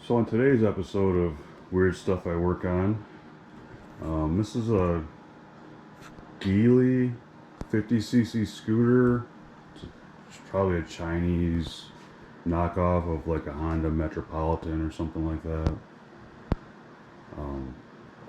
So on today's episode of Weird Stuff I Work On, this is a Geely 50cc scooter. It's probably a Chinese knockoff of like a Honda Metropolitan or something like that.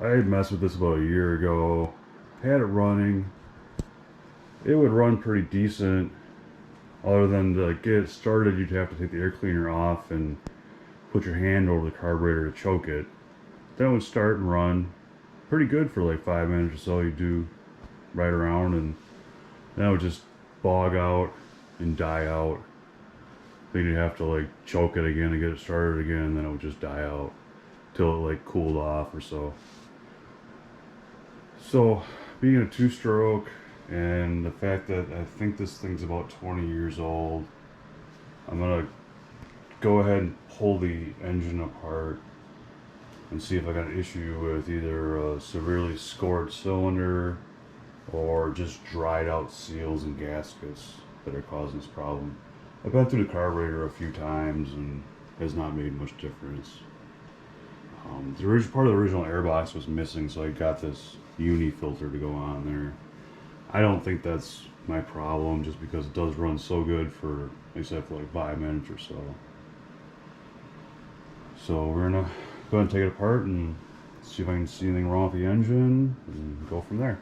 I had messed with this about a year ago. Had it running. It would run pretty decent. Other than to get it started, you'd have to take the air cleaner off and put your hand over the carburetor to choke it. Then it would start and run pretty good for like 5 minutes or so. You do right around, and then it would just bog out and die out. Then you'd have to like choke it again to get it started again, and then it would just die out till it like cooled off or so. So being a two-stroke and the fact that I think this thing's about 20 years old, I'm gonna go ahead and pull the engine apart and see if I got an issue with either a severely scored cylinder or just dried out seals and gaskets that are causing this problem. I've been through the carburetor a few times and it has not made much difference. Part of the original airbox was missing, so I got this uni filter to go on there. I don't think that's my problem, just because it does run so good for, except for like 5 minutes or so. So we're gonna go ahead and take it apart and see if I can see anything wrong with the engine and go from there.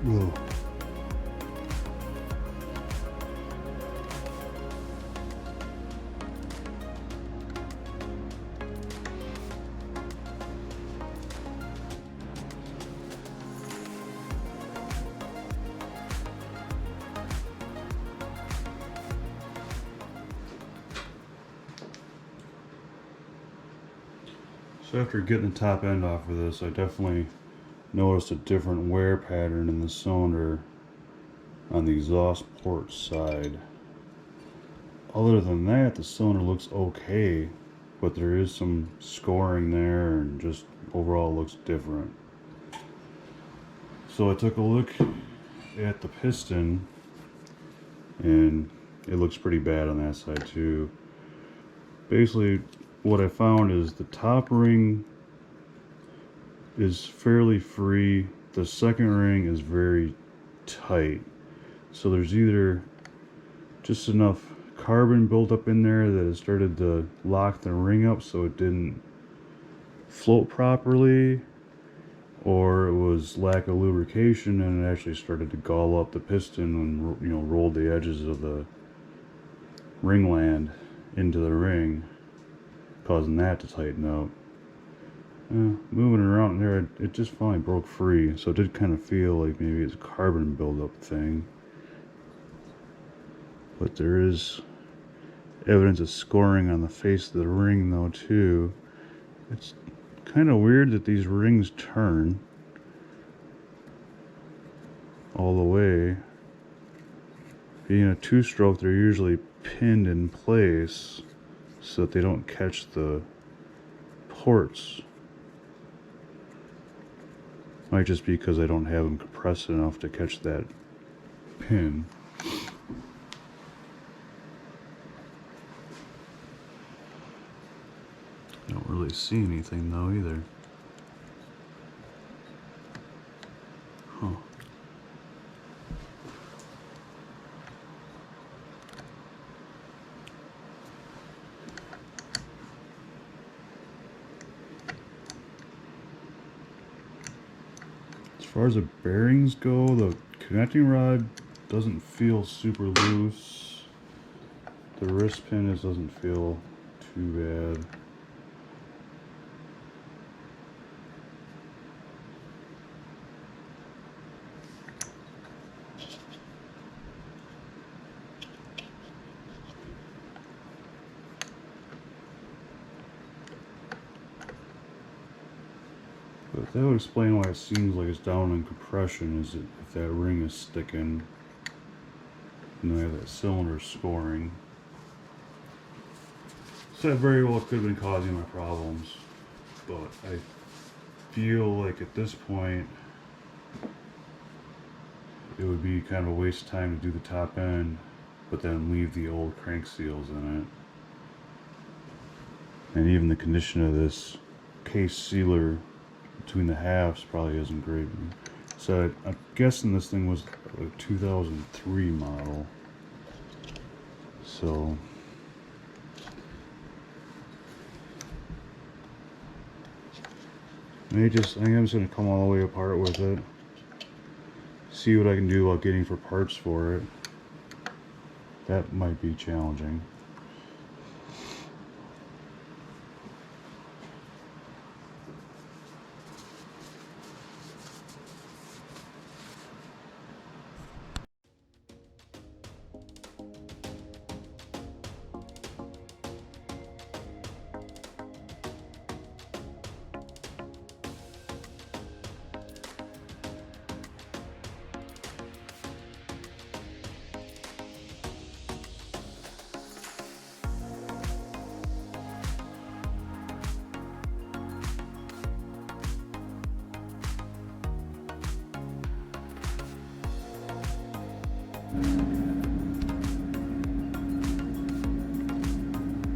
Whoa. So after getting the top end off of this, I definitely noticed a different wear pattern in the cylinder on the exhaust port side. other than that, the cylinder looks okay, but there is some scoring there and just overall looks different. So I took a look at the piston and it looks pretty bad on that side too. Basically, what I found is the top ring is fairly free. The second ring is very tight. So there's either just enough carbon built up in there that it started to lock the ring up so it didn't float properly, or it was lack of lubrication and it actually started to gall up the piston and, you know, rolled the edges of the ringland into the ring, causing that to tighten up. Moving around there, it just finally broke free, so it did kind of feel like maybe it's a carbon buildup thing. But there is evidence of scoring on the face of the ring though too. It's kind of weird that these rings turn all the way. Being a two-stroke, they're usually pinned in place so that they don't catch the ports. Might just be because I don't have them compressed enough to catch that pin. Don't really see anything though either. Huh. As far as the bearings go, the connecting rod doesn't feel super loose. The wrist pin doesn't feel too bad. But that would explain why it seems like it's down in compression, is that if that ring is sticking and they have that cylinder scoring. So that very well could have been causing my problems. But I feel like at this point it would be kind of a waste of time to do the top end, but then leave the old crank seals in it. And even the condition of this case sealer between the halves probably isn't great. So I'm guessing this thing was a 2003 model. So I think I'm just gonna come all the way apart with it. See what I can do about getting for parts for it. That might be challenging.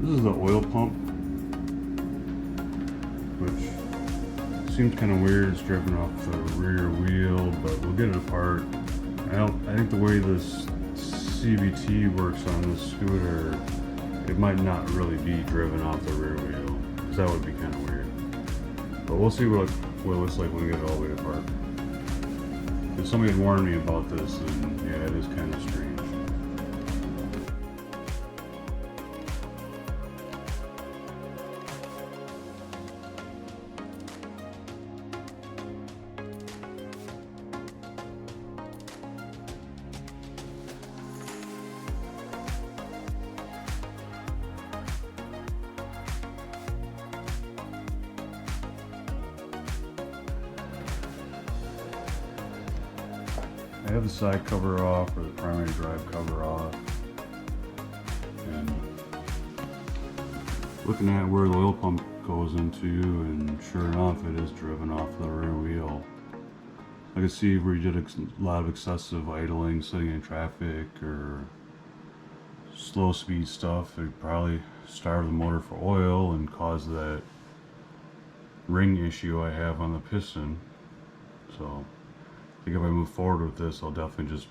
This is the oil pump, which seems kind of weird. It's driven off the rear wheel, but we'll get it apart. I think the way this CVT works on this scooter, it might not really be driven off the rear wheel, because that would be kind of weird. But we'll see what it looks like when we get it all the way apart. If somebody had warned me about this, and yeah, it is kind of strange. I have the side cover off, or the primary drive cover off, and Looking at where the oil pump goes into, and sure enough, it is driven off the rear wheel. I can see where you did a lot of excessive idling, sitting in traffic, or slow speed stuff. It probably starved the motor for oil and caused that ring issue I have on the piston. So I think if I move forward with this, I'll definitely just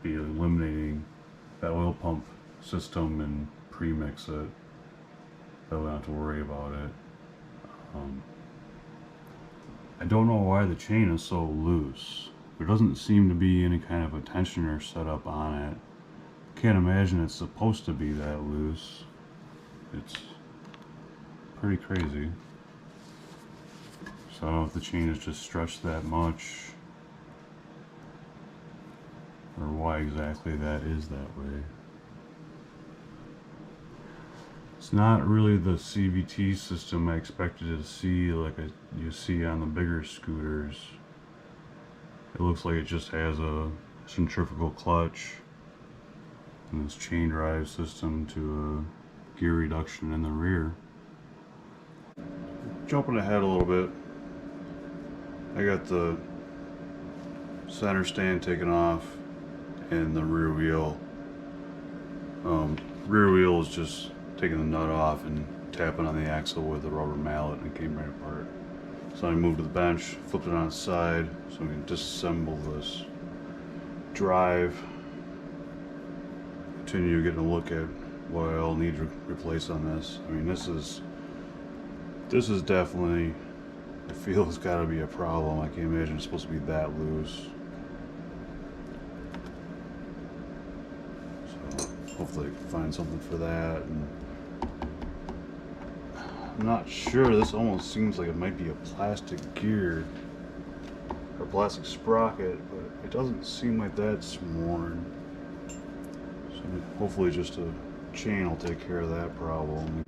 be eliminating that oil pump system and pre-mix it. I don't have to worry about it. I don't know why the chain is so loose. There doesn't seem to be any kind of a tensioner set up on it. Can't imagine it's supposed to be that loose. It's pretty crazy. So I don't know if the chain is just stretched that much, or why exactly that is that way. It's not really the CVT system I expected to see, like you see on the bigger scooters. It looks like it just has a centrifugal clutch and this chain drive system to a gear reduction in the rear. Jumping ahead a little bit, I got the center stand taken off and the rear wheel. Rear wheel is just taking the nut off and tapping on the axle with a rubber mallet, and it came right apart. So I moved to the bench, flipped it on its side so we can disassemble this drive. Continue getting a look at what I'll need to replace on this. I mean, this is definitely, I feel it's got to be a problem. I can't imagine it's supposed to be that loose. So hopefully I can find something for that. And I'm not sure, this almost seems like it might be a plastic gear or plastic sprocket, but it doesn't seem like that's worn. So hopefully just a chain will take care of that problem.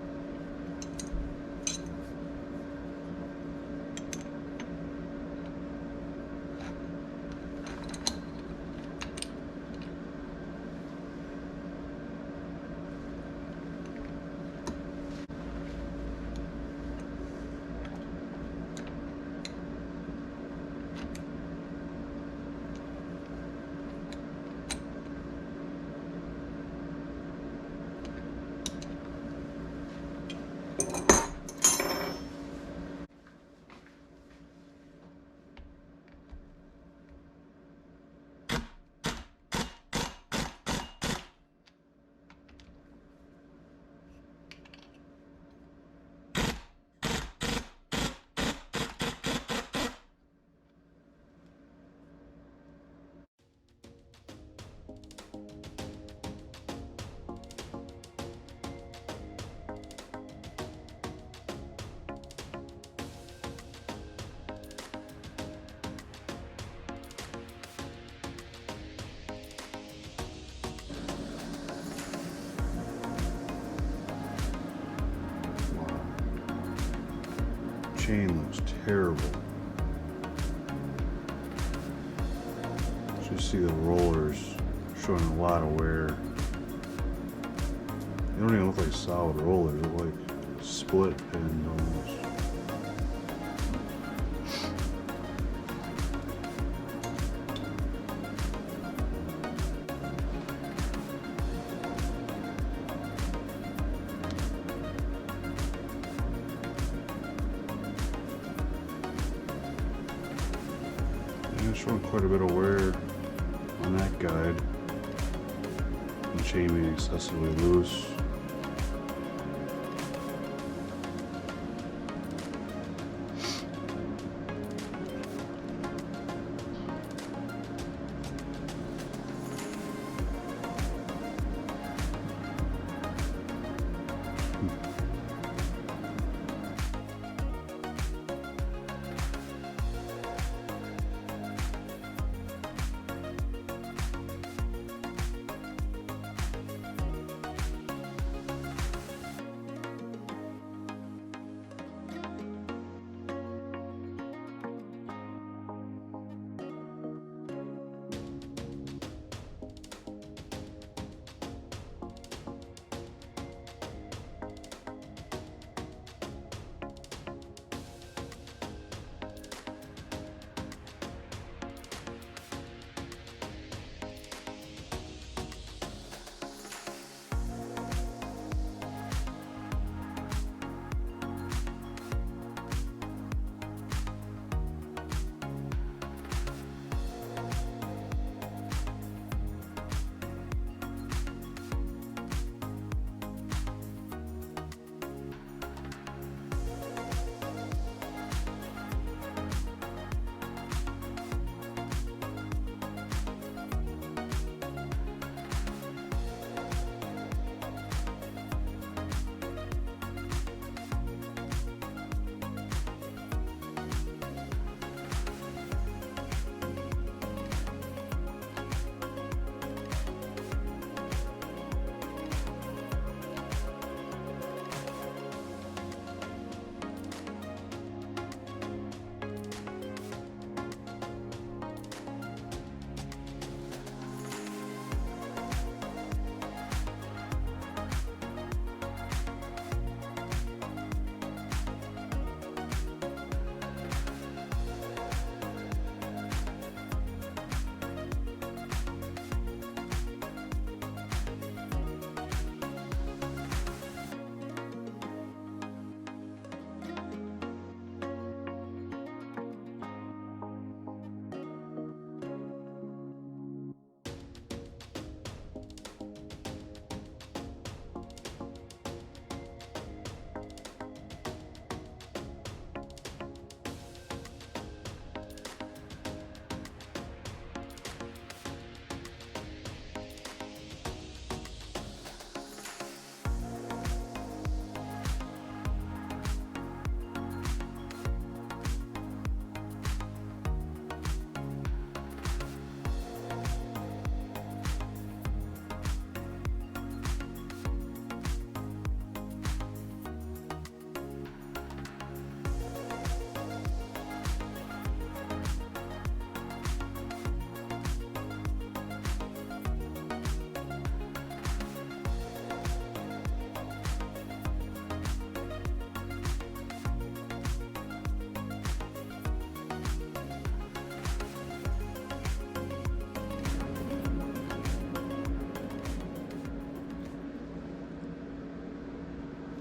Chain looks terrible. Just see the rollers showing a lot of wear. They don't even look like solid rollers, they look like split pin almost. Showing quite a bit of wear on that guide. The chain being excessively loose.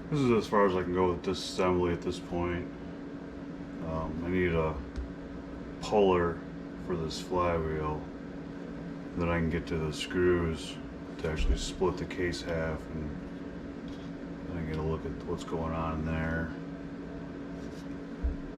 This is as far as I can go with disassembly at this point. I need a puller for this flywheel. Then I can get to the screws to actually split the case half and get a look at what's going on in there.